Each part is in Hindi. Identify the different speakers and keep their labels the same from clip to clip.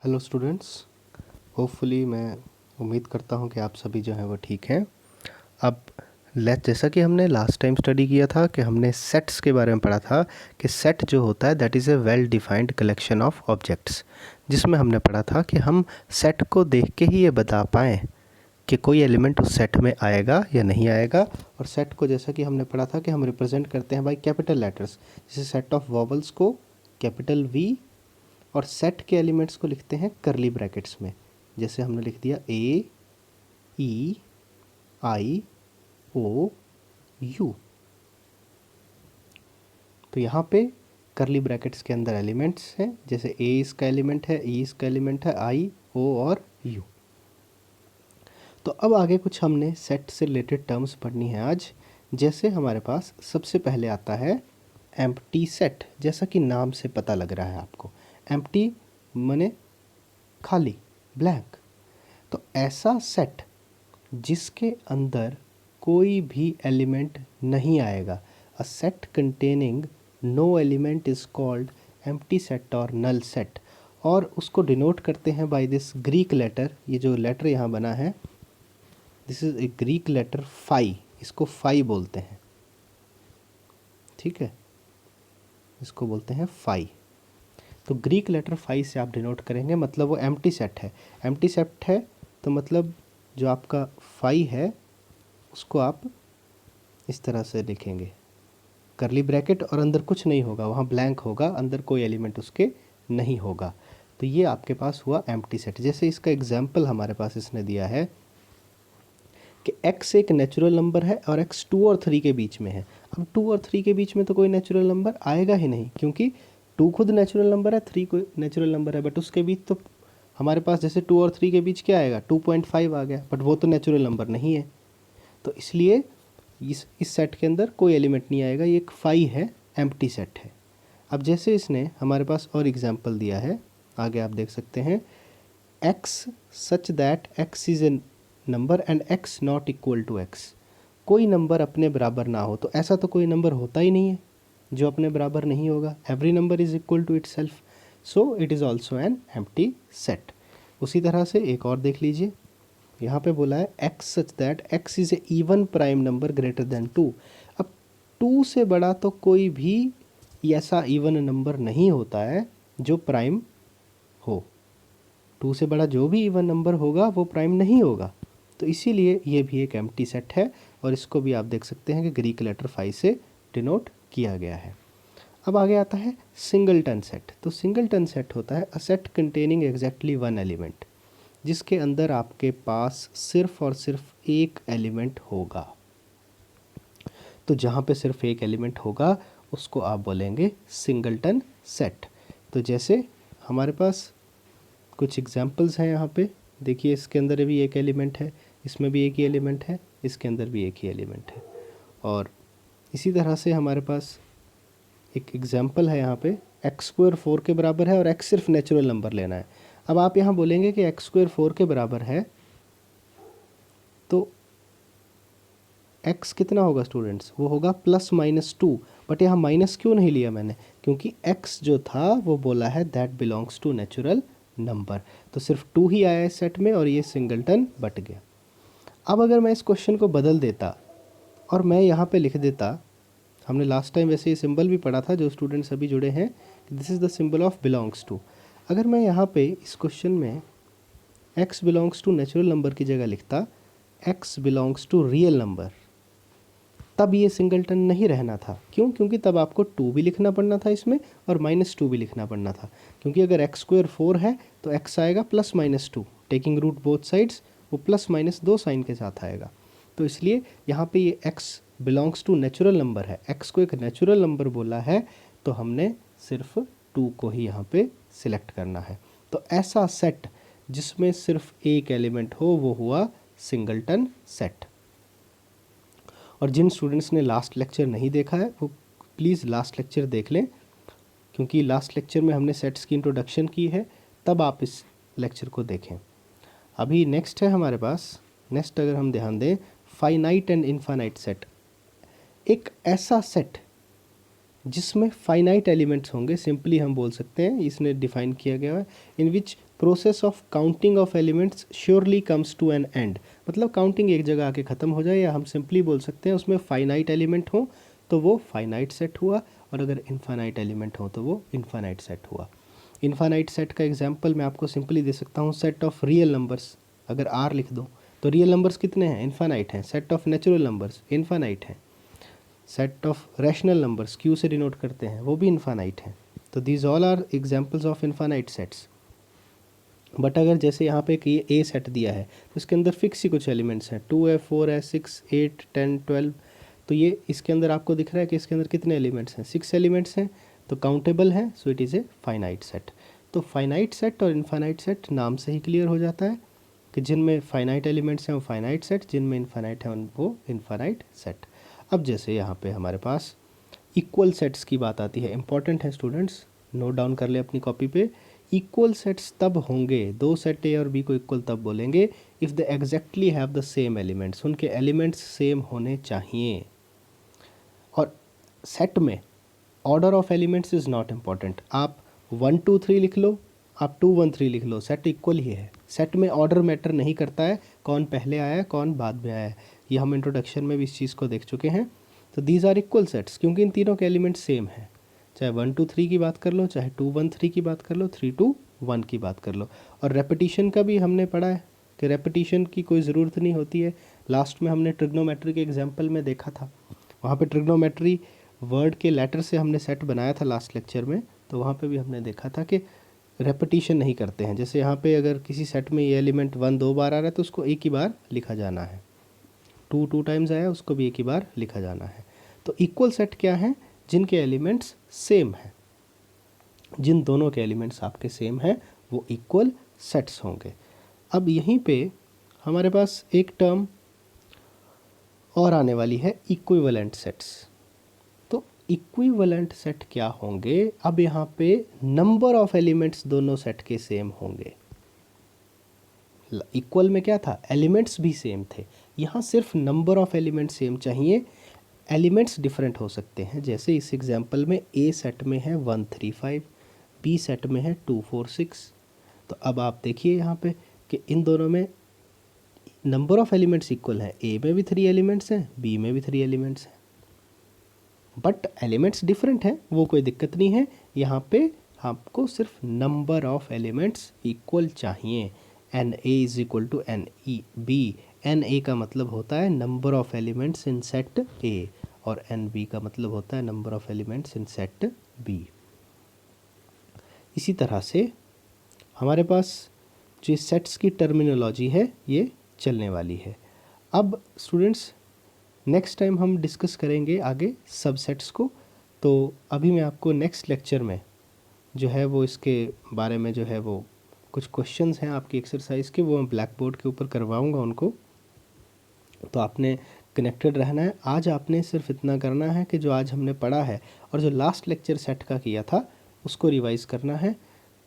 Speaker 1: हेलो स्टूडेंट्स, होपफुली मैं उम्मीद करता हूँ कि आप सभी जो हैं वो ठीक हैं। अब जैसा कि हमने लास्ट टाइम स्टडी किया था कि हमने सेट्स के बारे में पढ़ा था कि सेट जो होता है that is a well defined collection of objects, जिसमें हमने पढ़ा था कि हम सेट को देख के ही ये बता पाएँ कि कोई एलिमेंट उस सेट में आएगा या नहीं आएगा। और सेट को जैसा कि हमने पढ़ा था कि हम रिप्रेजेंट करते हैं बाय कैपिटल लेटर्स, जैसे सेट ऑफ वॉवल्स को कैपिटल वी और सेट के एलिमेंट्स को लिखते हैं करली ब्रैकेट्स में। जैसे हमने लिख दिया ए ई आई ओ यू, तो यहाँ पे करली ब्रैकेट्स के अंदर एलिमेंट्स हैं, जैसे ए इसका एलिमेंट है, ई इसका एलिमेंट है, आई ओ और यू। तो अब आगे कुछ हमने सेट से रिलेटेड टर्म्स पढ़नी है आज। जैसे हमारे पास सबसे पहले आता है एम्प्टी सेट, जैसा कि नाम से पता लग रहा है आपको। एम्प्टी माने खाली, ब्लैंक। तो ऐसा सेट जिसके अंदर कोई भी एलिमेंट नहीं आएगा, a set containing no element is called empty set और नल सेट। और उसको डिनोट करते हैं बाय दिस ग्रीक लेटर। ये जो लेटर यहाँ बना है this is a Greek letter phi, इसको फाई बोलते हैं, ठीक है, इसको बोलते हैं फाई। तो ग्रीक लेटर फाई से आप डिनोट करेंगे, मतलब वो एम्प्टी सेट है। एम्प्टी सेट है तो मतलब जो आपका फाई है उसको आप इस तरह से लिखेंगे, करली ब्रैकेट और अंदर कुछ नहीं होगा, वहाँ ब्लैंक होगा, अंदर कोई एलिमेंट उसके नहीं होगा। तो ये आपके पास हुआ एम्प्टी सेट। जैसे इसका एग्जाम्पल हमारे पास इसने दिया है कि x एक नेचुरल नंबर है और x 2 और 3 के बीच में है। अब 2 और 3 के बीच में तो कोई नेचुरल नंबर आएगा ही नहीं, क्योंकि 2 खुद नेचुरल नंबर है, 3 कोई नेचुरल नंबर है, बट उसके बीच तो हमारे पास जैसे 2 और 3 के बीच क्या आएगा, 2.5 आ गया, बट वो तो नेचुरल नंबर नहीं है। तो इसलिए इस सेट के अंदर कोई एलिमेंट नहीं आएगा, ये एक फाई है, एम्प्टी सेट है। अब जैसे इसने हमारे पास और एग्जाम्पल दिया है, आगे आप देख सकते हैं, x such that x is a number and x not equal to x। कोई नंबर अपने बराबर ना हो, तो ऐसा तो कोई नंबर होता ही नहीं है जो अपने बराबर नहीं होगा। Every number is equal to itself, so it is also an empty set. उसी तरह से एक और देख लीजिए, यहाँ पे बोला है x such that x is A even prime number greater than 2। अब 2 से बड़ा तो कोई भी ऐसा इवन नंबर नहीं होता है जो प्राइम हो। 2 से बड़ा जो भी इवन नंबर होगा वो प्राइम नहीं होगा। तो इसीलिए ये भी एक एम्प्टी सेट है, और इसको भी आप देख सकते हैं कि ग्रीक लेटर फाई से डिनोट किया गया है। अब आगे आता है सिंगलटन सेट। तो सिंगलटन सेट होता है अ set containing exactly one element, जिसके अंदर आपके पास सिर्फ और सिर्फ एक एलिमेंट होगा। तो जहाँ पे सिर्फ एक एलिमेंट होगा उसको आप बोलेंगे सिंगलटन सेट। तो जैसे हमारे पास कुछ एग्जांपल्स हैं यहाँ पे, देखिए इसके अंदर भी एक एलिमेंट है, इसमें भी एक ही एलिमेंट है, इसके अंदर भी एक ही एलिमेंट है। और इसी तरह से हमारे पास एक एग्जांपल है यहाँ पे, एक्स स्क्वायर 4 के बराबर है और x सिर्फ नेचुरल नंबर लेना है। अब आप यहाँ बोलेंगे कि एक्स स्क्वायर 4 के बराबर है, तो x कितना होगा स्टूडेंट्स, वो होगा +-2। बट यहाँ माइनस क्यों नहीं लिया मैंने, क्योंकि x जो था वो बोला है that belongs to natural number, तो सिर्फ 2 ही आया इस सेट में और ये सिंगलटन बट गया। अब अगर मैं इस क्वेश्चन को बदल देता और मैं यहाँ पे लिख देता, हमने लास्ट टाइम वैसे ये सिंबल भी पढ़ा था, जो स्टूडेंट्स अभी जुड़े हैं, this is the symbol of belongs to. अगर मैं यहाँ पे इस क्वेश्चन में x belongs to natural number की जगह लिखता x belongs to real number, तब ये सिंगलटन नहीं रहना था। क्यों? क्योंकि तब आपको 2 भी लिखना पड़ना था इसमें और -2 भी लिखना पड़ना था, क्योंकि अगर x स्क्वायर 4 है तो x आएगा +-2, टेकिंग रूट बोथ साइड्स वो +-2 साइन के साथ आएगा। तो इसलिए यहाँ पे ये x belongs to natural number है, x को एक नेचुरल नंबर बोला है, तो हमने सिर्फ 2 को ही यहाँ पे सिलेक्ट करना है। तो ऐसा सेट जिसमें सिर्फ एक एलिमेंट हो वो हुआ सिंगलटन सेट। और जिन स्टूडेंट्स ने लास्ट लेक्चर नहीं देखा है वो प्लीज़ लास्ट लेक्चर देख लें, क्योंकि लास्ट लेक्चर में हमने सेट्स की इंट्रोडक्शन की है, तब आप इस लेक्चर को देखें। अभी नेक्स्ट है हमारे पास, नेक्स्ट अगर हम ध्यान दें, फाइनाइट एंड इनफाइनाइट सेट। एक ऐसा सेट जिसमें फाइनाइट एलिमेंट्स होंगे, सिंपली हम बोल सकते हैं, इसने डिफाइन किया गया है, in which process of counting of elements surely comes to an end, मतलब काउंटिंग एक जगह आके ख़त्म हो जाए, या हम सिंपली बोल सकते हैं उसमें फाइनाइट एलिमेंट हो तो वो फाइनाइट सेट हुआ, और अगर इनफाइनाइट एलिमेंट हो तो वो इनफाइनाइट सेट हुआ। इनफाइनाइट सेट का एग्जांपल मैं आपको सिंपली दे सकता हूँ, सेट ऑफ रियल नंबर्स, अगर आर लिख दो तो रियल नंबर्स कितने हैं, इनफाइनाइट हैं। Set of natural numbers infinite हैं। Set of rational numbers Q से डिनोट करते हैं, वो भी इनफाइनाइट हैं। तो these all are examples of infinite sets. But अगर जैसे यहाँ पे कि ए सेट दिया है तो इसके अंदर फिक्स ही कुछ एलिमेंट्स हैं, 2 है, 4 है, 6, 8, 10, 12, तो ये इसके अंदर आपको दिख रहा है कि इसके अंदर कितने एलिमेंट्स हैं, 6 एलिमेंट्स हैं, तो काउंटेबल है, सो it is a finite set. तो फाइनाइट सेट और इनफाइनाइट सेट नाम से ही क्लियर हो जाता है कि जिनमें फाइनाइट एलिमेंट्स हैं वो फाइनाइट सेट, जिनमें इनफाइनाइट है वो इनफाइनाइट सेट। अब जैसे यहाँ पे हमारे पास इक्वल सेट्स की बात आती है, इंपॉर्टेंट है स्टूडेंट्स, नोट डाउन कर ले अपनी कॉपी पे। इक्वल सेट्स तब होंगे, दो सेट ए और बी को इक्वल तब बोलेंगे if they exactly have the same elements, उनके एलिमेंट्स सेम होने चाहिए। और सेट में order of elements is not important, आप 1 2 3 लिख लो, आप 2 1 3 लिख लो, सेट इक्वल ही है। सेट में ऑर्डर मैटर नहीं करता है, कौन पहले आया है कौन बाद में आया है, ये हम इंट्रोडक्शन में भी इस चीज़ को देख चुके हैं। तो दीज आर इक्वल सेट्स क्योंकि इन तीनों के एलिमेंट्स सेम हैं, चाहे 1 2 3 की बात कर लो, चाहे 2 1 3 की बात कर लो, 3 2 1 की बात कर लो। और रेपिटिशन का भी हमने पढ़ा है कि रेपिटिशन की कोई ज़रूरत नहीं होती है। लास्ट में हमने ट्रिग्नोमेट्री के एग्जाम्पल में देखा था, वहाँ पे ट्रिग्नोमेट्री वर्ड के लेटर से हमने सेट बनाया था लास्ट लेक्चर में, तो वहाँ पे भी हमने देखा था कि रेपिटिशन नहीं करते हैं। जैसे यहाँ पे अगर किसी सेट में ये एलिमेंट 1 2 बार आ रहा है तो उसको एक ही बार लिखा जाना है, 2 2 टाइम्स आया उसको भी एक ही बार लिखा जाना है। तो इक्वल सेट क्या है, जिनके एलिमेंट्स सेम हैं, जिन दोनों के एलिमेंट्स आपके सेम हैं वो इक्वल सेट्स होंगे। अब यहीं पे हमारे पास एक टर्म और आने वाली है, इक्विवेलेंट सेट्स। तो इक्विवेलेंट सेट क्या होंगे, अब यहाँ पे नंबर ऑफ एलिमेंट्स दोनों सेट के सेम होंगे। इक्वल में क्या था, एलिमेंट्स भी सेम थे, यहाँ सिर्फ नंबर ऑफ एलिमेंट्स सेम चाहिए, एलिमेंट्स डिफरेंट हो सकते हैं। जैसे इस एग्जांपल में ए सेट में है 1 3 5, बी सेट में है 2 4 6। तो अब आप देखिए यहाँ पे कि इन दोनों में नंबर ऑफ एलिमेंट्स इक्वल है, ए में भी 3 एलिमेंट्स हैं, बी में भी 3 एलिमेंट्स हैं, बट एलिमेंट्स डिफरेंट हैं, वो कोई दिक्कत नहीं है। यहाँ पे आपको सिर्फ नंबर ऑफ एलिमेंट्स इक्वल चाहिए। N A is equal to n e B, n A का मतलब होता है number of elements in set A, और एन बी का मतलब होता है number of elements in set B. इसी तरह से हमारे पास जो सेट्स की टर्मिनोलॉजी है ये चलने वाली है। अब स्टूडेंट्स नेक्स्ट टाइम हम डिस्कस करेंगे आगे सबसेट्स को, तो अभी मैं आपको नेक्स्ट लेक्चर में जो है वो इसके बारे में जो है वो कुछ क्वेश्चंस हैं आपकी एक्सरसाइज के, वो मैं ब्लैक बोर्ड के ऊपर करवाऊंगा उनको, तो आपने कनेक्टेड रहना है। आज आपने सिर्फ इतना करना है कि जो आज हमने पढ़ा है और जो लास्ट लेक्चर सेट का किया था उसको रिवाइज़ करना है।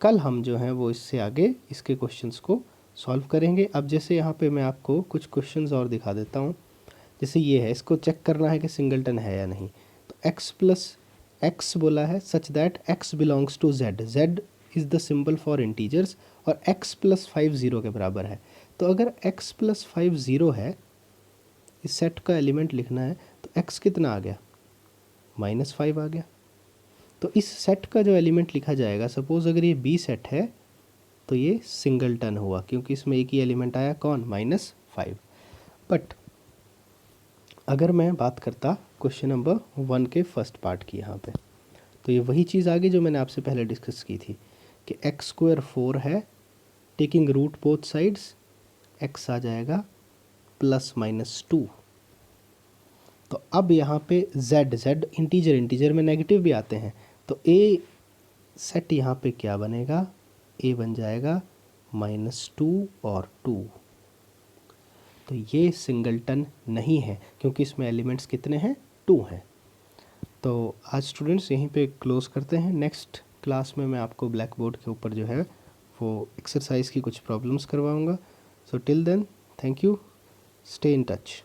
Speaker 1: कल हम जो हैं वो इससे आगे इसके क्वेश्चंस को सॉल्व करेंगे। अब जैसे यहाँ पे मैं आपको कुछ क्वेश्चंस और दिखा देता हूँ, जैसे ये है, इसको चेक करना है कि सिंगलटन है या नहीं। तो x प्लस एक्स बोला है such that x belongs to z, z is the symbol for integers, और x प्लस 5 0 के बराबर है। तो अगर x प्लस 5 0 है, इस सेट का एलिमेंट लिखना है, तो x कितना आ गया, -5 आ गया। तो इस सेट का जो एलिमेंट लिखा जाएगा, सपोज़ अगर ये बी सेट है तो ये सिंगलटन हुआ क्योंकि इसमें एक ही एलिमेंट आया, कौन, -5। बट अगर मैं बात करता क्वेश्चन नंबर 1 के फर्स्ट पार्ट की यहाँ पे, तो ये वही चीज़ आ गई जो मैंने आपसे पहले डिस्कस की थी कि x² 4 है, taking root both sides, x आ जाएगा +-2। तो अब यहाँ पे z इंटीजर में नेगेटिव भी आते हैं, तो a सेट यहाँ पे क्या बनेगा, a बन जाएगा -2 और 2। तो ये सिंगलटन नहीं है क्योंकि इसमें एलिमेंट्स कितने हैं, 2 हैं। तो आज स्टूडेंट्स यहीं पे क्लोज़ करते हैं। नेक्स्ट क्लास में मैं आपको ब्लैक बोर्ड के ऊपर जो है वो एक्सरसाइज की कुछ प्रॉब्लम्स करवाऊंगा। So till then, thank you, stay in touch.